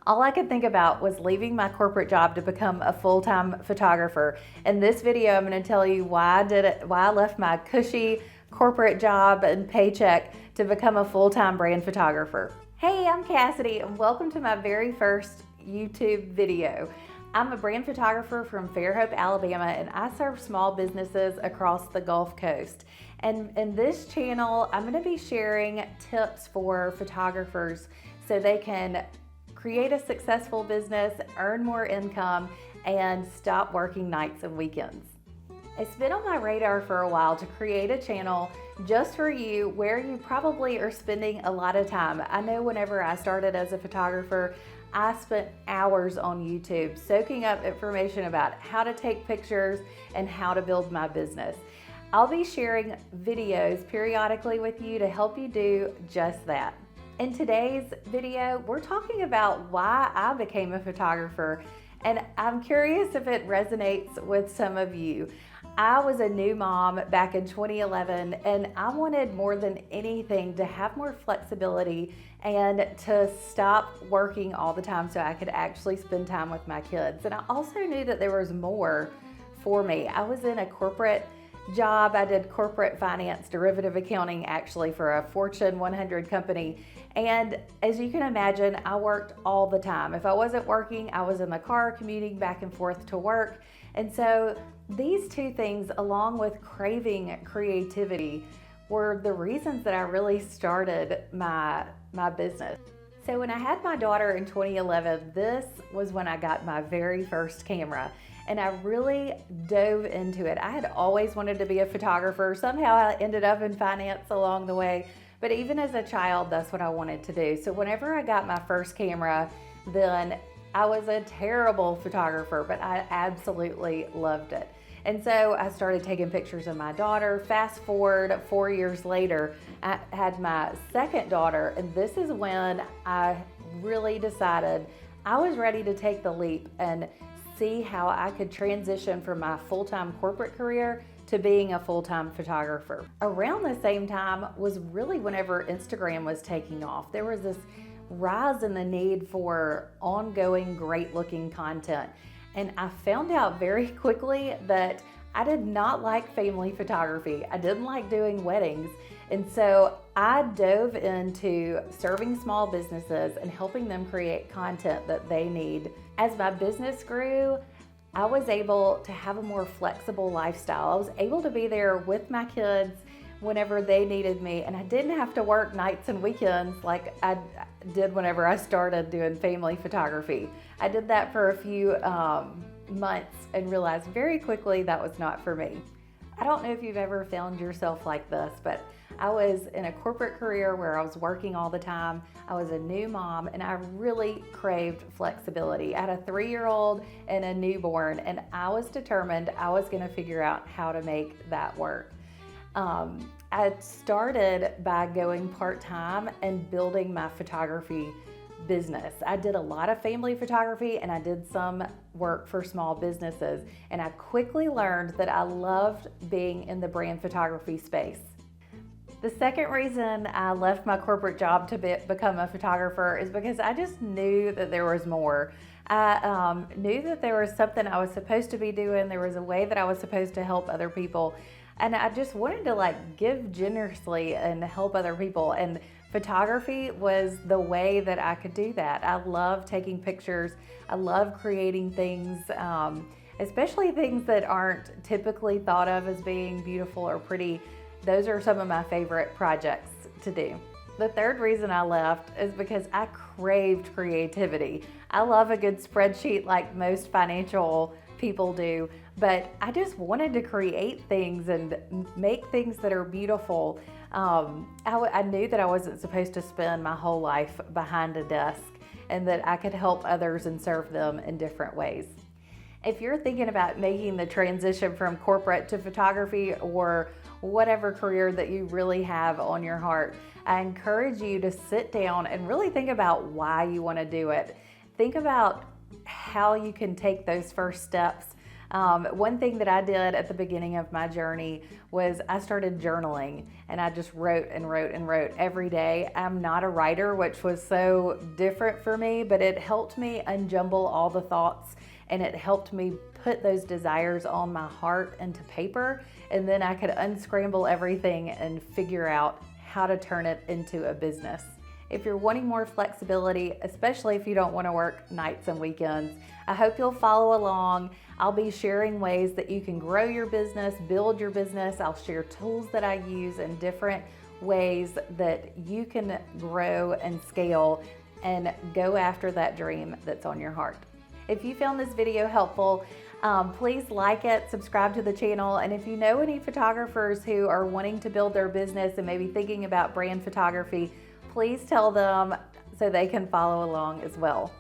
All I could think about was leaving my corporate job to become a full-time photographer. In this video, I'm going to tell you why I left my cushy corporate job and paycheck to become a full-time brand photographer. Hey, I'm Cassidy and welcome to my very first YouTube video. I'm a brand photographer from Fairhope, Alabama, and I serve small businesses across the Gulf Coast. And in this channel, I'm going to be sharing tips for photographers so they can create a successful business, earn more income, and stop working nights and weekends. It's been on my radar for a while to create a channel just for you where you probably are spending a lot of time. I know whenever I started as a photographer, I spent hours on YouTube soaking up information about how to take pictures and how to build my business. I'll be sharing videos periodically with you to help you do just that. In today's video, we're talking about why I became a photographer, and I'm curious if it resonates with some of you. I was a new mom back in 2011, and I wanted more than anything to have more flexibility and to stop working all the time so I could actually spend time with my kids. And I also knew that there was more for me. I was in a corporate job. I did corporate finance, derivative accounting actually for a Fortune 100 company. And as you can imagine, I worked all the time. If I wasn't working, I was in the car commuting back and forth to work. And so these two things, along with craving creativity, were the reasons that I really started my business. So when I had my daughter in 2011, this was when I got my very first camera. And I really dove into it. I had always wanted to be a photographer. Somehow I ended up in finance along the way. But even as a child, that's what I wanted to do. So whenever I got my first camera, then I was a terrible photographer, but I absolutely loved it. And so I started taking pictures of my daughter. Fast forward 4 years later, I had my second daughter, and this is when I really decided I was ready to take the leap and see how I could transition from my full-time corporate career to being a full-time photographer. Around the same time was really whenever Instagram was taking off. There was this rise in the need for ongoing great looking content. And I found out very quickly that I did not like family photography. I didn't like doing weddings. And so I dove into serving small businesses and helping them create content that they need. As my business grew, I was able to have a more flexible lifestyle. I was able to be there with my kids whenever they needed me, and I didn't have to work nights and weekends like I did whenever I started doing family photography. I did that for a few months and realized very quickly that was not for me. I don't know if you've ever found yourself like this, but I was in a corporate career where I was working all the time. I was a new mom and I really craved flexibility. I had a 3-year-old and a newborn, and I was determined I was going to figure out how to make that work. I started by going part-time and building my photography business. I did a lot of family photography and I did some work for small businesses, and I quickly learned that I loved being in the brand photography space. The second reason I left my corporate job to become a photographer is because I just knew that there was more. I knew that there was something I was supposed to be doing. There was a way that I was supposed to help other people. And I just wanted to give generously and help other people. And photography was the way that I could do that. I love taking pictures. I love creating things, especially things that aren't typically thought of as being beautiful or pretty. Those are some of my favorite projects to do. The third reason I left is because I craved creativity. I love a good spreadsheet like most financial people do, but I just wanted to create things and make things that are beautiful. I knew that I wasn't supposed to spend my whole life behind a desk, and that I could help others and serve them in different ways. If you're thinking about making the transition from corporate to photography or whatever career that you really have on your heart, I encourage you to sit down and really think about why you want to do it. Think about how you can take those first steps. One thing that I did at the beginning of my journey was I started journaling, and I just wrote and wrote and wrote every day. I'm not a writer, which was so different for me, but it helped me unjumble all the thoughts, and it helped me put those desires on my heart into paper, and then I could unscramble everything and figure out how to turn it into a business. If you're wanting more flexibility, especially if you don't want to work nights and weekends, I hope you'll follow along. I'll be sharing ways that you can grow your business, build your business. I'll share tools that I use and different ways that you can grow and scale and go after that dream that's on your heart. If you found this video helpful, please like it, subscribe to the channel, and if you know any photographers who are wanting to build their business and maybe thinking about brand photography, please tell them so they can follow along as well.